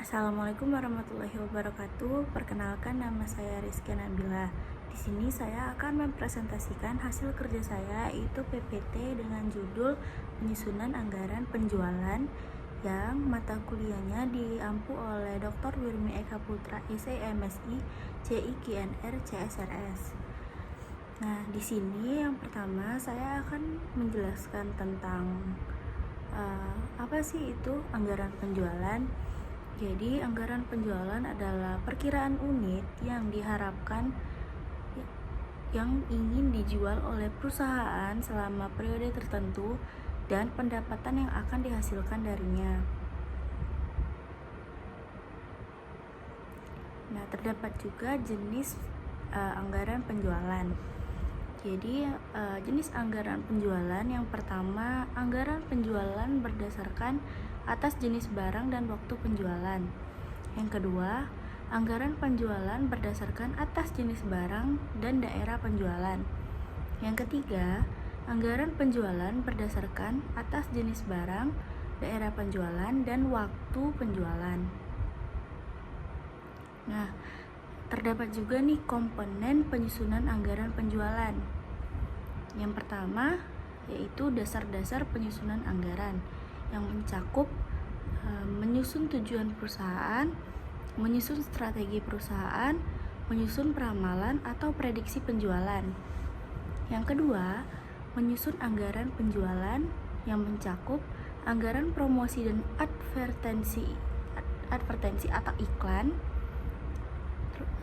Assalamualaikum warahmatullahi wabarakatuh. Perkenalkan, nama saya Rizky Nabila. Di sini saya akan mempresentasikan hasil kerja saya, yaitu PPT dengan judul Penyusunan Anggaran Penjualan, yang mata kuliahnya diampu oleh Dr. Wirmi Eka Putra, SE MSI, CIKNR, CSRS. Nah, di sini yang pertama saya akan menjelaskan tentang apa sih itu anggaran penjualan. Jadi, anggaran penjualan adalah perkiraan unit yang diharapkan yang ingin dijual oleh perusahaan selama periode tertentu dan pendapatan yang akan dihasilkan darinya. Nah, terdapat juga jenis anggaran penjualan. Jadi, jenis anggaran penjualan yang pertama, anggaran penjualan berdasarkan atas jenis barang dan waktu penjualan. Yang kedua, anggaran penjualan berdasarkan atas jenis barang dan daerah penjualan. Yang ketiga, anggaran penjualan berdasarkan atas jenis barang, daerah penjualan, dan waktu penjualan. Nah, terdapat juga nih komponen penyusunan anggaran penjualan. Yang pertama yaitu dasar-dasar penyusunan anggaran yang mencakup menyusun tujuan perusahaan, menyusun strategi perusahaan, menyusun peramalan atau prediksi penjualan. Yang kedua, menyusun anggaran penjualan yang mencakup anggaran promosi dan advertensi atau iklan,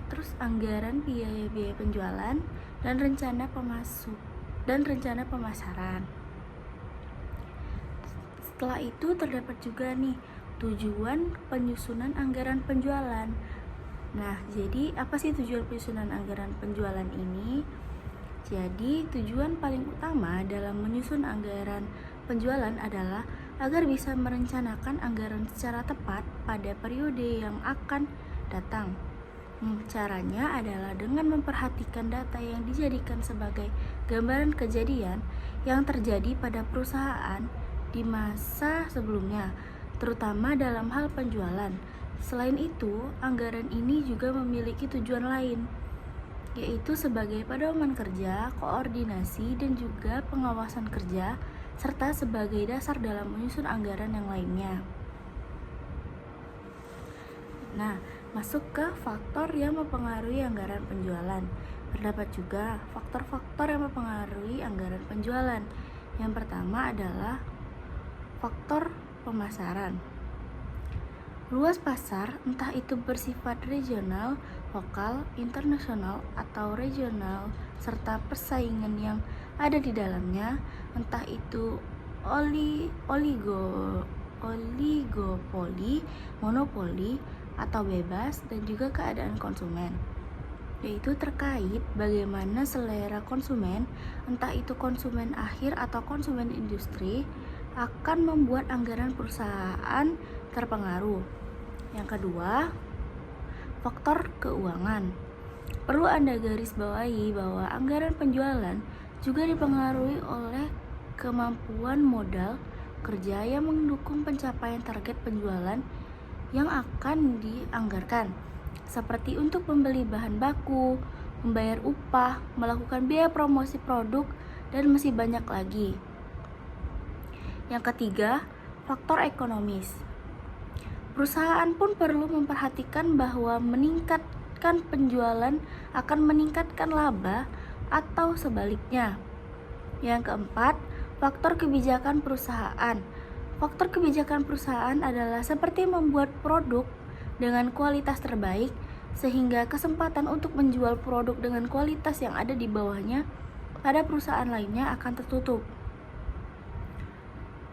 terus anggaran biaya-biaya penjualan dan rencana pemasaran. Setelah itu terdapat juga nih tujuan penyusunan anggaran penjualan. Nah, jadi apa sih tujuan penyusunan anggaran penjualan ini? Jadi, tujuan paling utama dalam menyusun anggaran penjualan adalah agar bisa merencanakan anggaran secara tepat pada periode yang akan datang. Caranya adalah dengan memperhatikan data yang dijadikan sebagai gambaran kejadian yang terjadi pada perusahaan di masa sebelumnya, terutama dalam hal penjualan. Selain itu, anggaran ini juga memiliki tujuan lain, yaitu sebagai pedoman kerja, koordinasi, dan juga pengawasan kerja, serta sebagai dasar dalam menyusun anggaran yang lainnya. Nah, masuk ke faktor yang mempengaruhi anggaran penjualan. Terdapat juga faktor-faktor yang mempengaruhi anggaran penjualan. Yang pertama adalah faktor pemasaran. Luas pasar, entah itu bersifat regional, lokal, internasional, atau regional, serta persaingan yang ada di dalamnya, entah itu oligopoli, monopoli, atau bebas, dan juga keadaan konsumen, yaitu terkait bagaimana selera konsumen, entah itu konsumen akhir atau konsumen industri, akan membuat anggaran perusahaan terpengaruh. Yang kedua, faktor keuangan. Perlu Anda garis bawahi bahwa anggaran penjualan juga dipengaruhi oleh kemampuan modal kerja yang mendukung pencapaian target penjualan yang akan dianggarkan, seperti untuk membeli bahan baku, membayar upah, melakukan biaya promosi produk, dan masih banyak lagi. Yang ketiga, faktor ekonomis. Perusahaan pun perlu memperhatikan bahwa meningkatkan penjualan akan meningkatkan laba atau sebaliknya. Yang keempat, faktor kebijakan perusahaan. Faktor kebijakan perusahaan adalah seperti membuat produk dengan kualitas terbaik, sehingga kesempatan untuk menjual produk dengan kualitas yang ada di bawahnya pada perusahaan lainnya akan tertutup.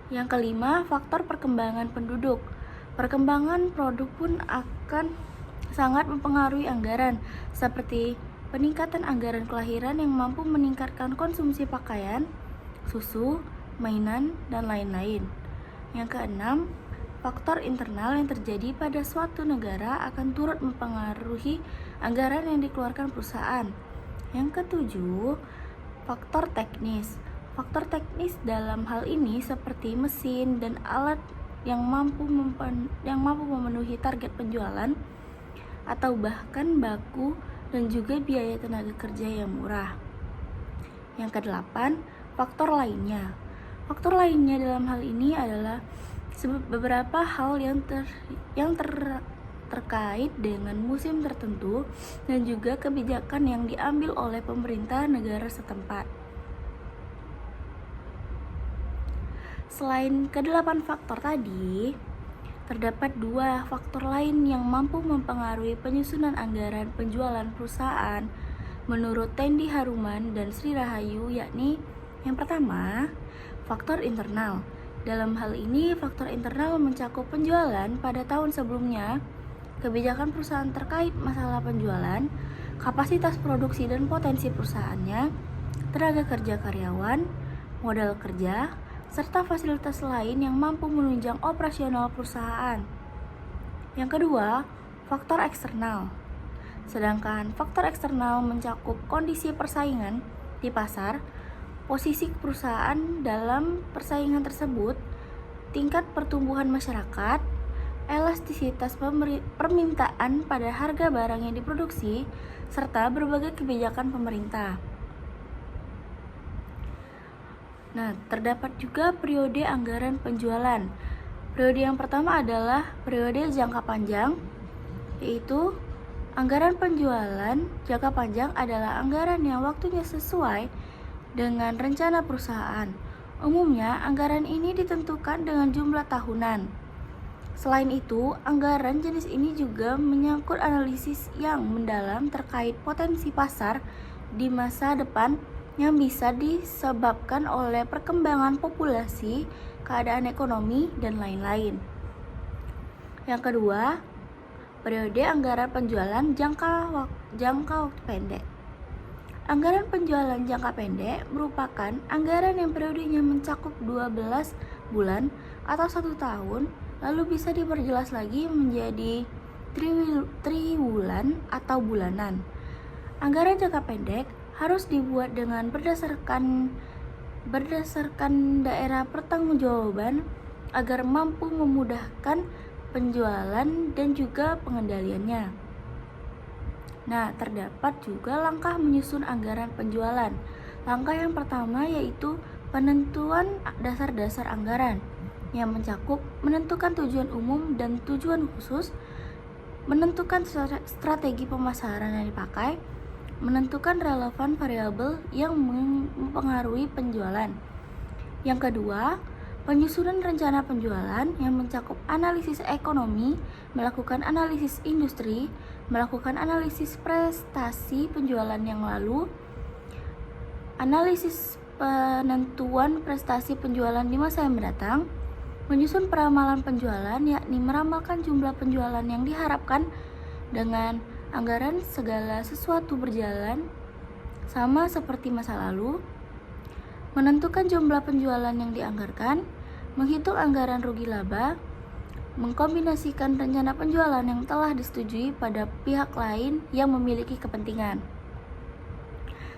Yang kelima, faktor perkembangan penduduk. Perkembangan produk pun akan sangat mempengaruhi anggaran, seperti peningkatan anggaran kelahiran yang mampu meningkatkan konsumsi pakaian, susu, mainan, dan lain-lain. Yang keenam, faktor internal yang terjadi pada suatu negara akan turut mempengaruhi anggaran yang dikeluarkan perusahaan. Yang ketujuh, faktor teknis. Faktor teknis dalam hal ini seperti mesin dan alat yang mampu memenuhi target penjualan atau bahkan baku dan juga biaya tenaga kerja yang murah. Yang kedelapan, faktor lainnya. Faktor lainnya dalam hal ini adalah beberapa hal yang terkait dengan musim tertentu dan juga kebijakan yang diambil oleh pemerintah negara setempat. Selain kedelapan faktor tadi, terdapat dua faktor lain yang mampu mempengaruhi penyusunan anggaran penjualan perusahaan menurut Tendi Haruman dan Sri Rahayu, yakni yang pertama, faktor internal. Dalam hal ini, faktor internal mencakup penjualan pada tahun sebelumnya, kebijakan perusahaan terkait masalah penjualan, kapasitas produksi dan potensi perusahaannya, tenaga kerja karyawan, modal kerja, serta fasilitas lain yang mampu menunjang operasional perusahaan. Yang kedua, faktor eksternal. Sedangkan faktor eksternal mencakup kondisi persaingan di pasar, posisi perusahaan dalam persaingan tersebut, tingkat pertumbuhan masyarakat, elastisitas permintaan pada harga barang yang diproduksi, serta berbagai kebijakan pemerintah. Nah, terdapat juga periode anggaran penjualan. Periode yang pertama adalah periode jangka panjang, yaitu anggaran penjualan jangka panjang adalah anggaran yang waktunya sesuai dengan rencana perusahaan. Umumnya, anggaran ini ditentukan dengan jumlah tahunan. Selain itu, anggaran jenis ini juga menyangkut analisis yang mendalam terkait potensi pasar di masa depan yang bisa disebabkan oleh perkembangan populasi, keadaan ekonomi, dan lain-lain. Yang kedua, periode anggaran penjualan jangka waktu pendek. Anggaran penjualan jangka pendek merupakan anggaran yang periodenya mencakup 12 bulan atau 1 tahun, lalu bisa diperjelas lagi menjadi triwulan atau bulanan. Anggaran jangka pendek harus dibuat dengan berdasarkan daerah pertanggungjawaban agar mampu memudahkan penjualan dan juga pengendaliannya. Nah, terdapat juga langkah menyusun anggaran penjualan. Langkah yang pertama yaitu penentuan dasar-dasar anggaran yang mencakup menentukan tujuan umum dan tujuan khusus, menentukan strategi pemasaran yang dipakai, menentukan relevan variabel yang mempengaruhi penjualan. Yang kedua, penyusunan rencana penjualan yang mencakup analisis ekonomi, melakukan analisis industri, melakukan analisis prestasi penjualan yang lalu, analisis penentuan prestasi penjualan di masa yang mendatang, menyusun peramalan penjualan, yakni meramalkan jumlah penjualan yang diharapkan dengan anggaran segala sesuatu berjalan sama seperti masa lalu, menentukan jumlah penjualan yang dianggarkan, menghitung anggaran rugi laba, mengkombinasikan rencana penjualan yang telah disetujui pada pihak lain yang memiliki kepentingan.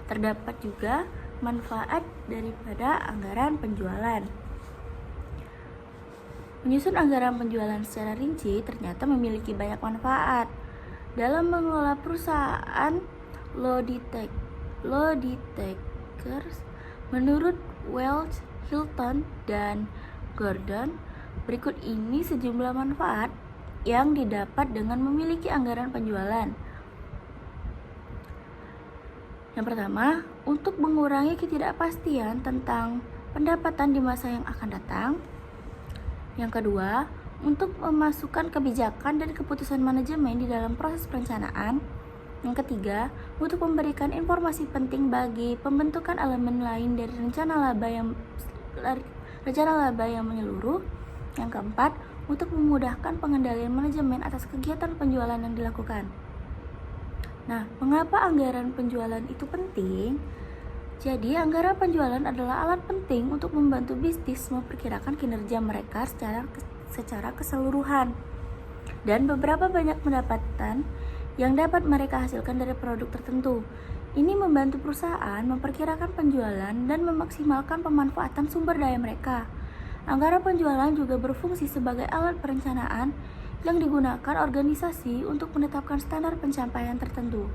Terdapat juga manfaat daripada anggaran penjualan. Menyusun anggaran penjualan secara rinci ternyata memiliki banyak manfaat. Dalam mengelola perusahaan low detectors, menurut Welch, Hilton, dan Gordon, berikut ini sejumlah manfaat yang didapat dengan memiliki anggaran penjualan. Yang pertama, untuk mengurangi ketidakpastian tentang pendapatan di masa yang akan datang. Yang kedua, untuk memasukkan kebijakan dan keputusan manajemen di dalam proses perencanaan. Yang ketiga, untuk memberikan informasi penting bagi pembentukan elemen lain dari rencana laba yang menyeluruh. Yang keempat, untuk memudahkan pengendalian manajemen atas kegiatan penjualan yang dilakukan. Nah, mengapa anggaran penjualan itu penting? Jadi, anggaran penjualan adalah alat penting untuk membantu bisnis memperkirakan kinerja mereka secara keseluruhan dan beberapa banyak pendapatan yang dapat mereka hasilkan dari produk tertentu. Ini membantu perusahaan memperkirakan penjualan dan memaksimalkan pemanfaatan sumber daya mereka. Anggaran penjualan juga berfungsi sebagai alat perencanaan yang digunakan organisasi untuk menetapkan standar pencapaian tertentu.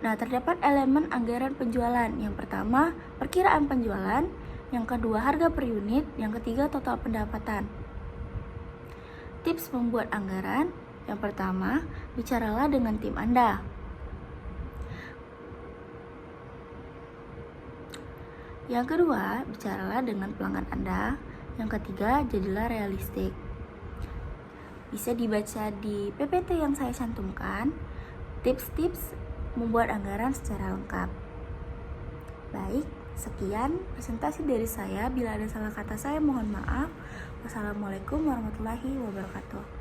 Nah, terdapat elemen anggaran penjualan. Yang pertama, perkiraan penjualan. Yang kedua, harga per unit. Yang ketiga, total pendapatan. Tips membuat anggaran. Yang pertama, bicaralah dengan tim Anda. Yang kedua, bicaralah dengan pelanggan Anda. Yang ketiga, jadilah realistik. Bisa dibaca di PPT yang saya cantumkan, tips-tips membuat anggaran secara lengkap. Baik, sekian presentasi dari saya. Bila ada salah kata saya mohon maaf. Wassalamualaikum warahmatullahi wabarakatuh.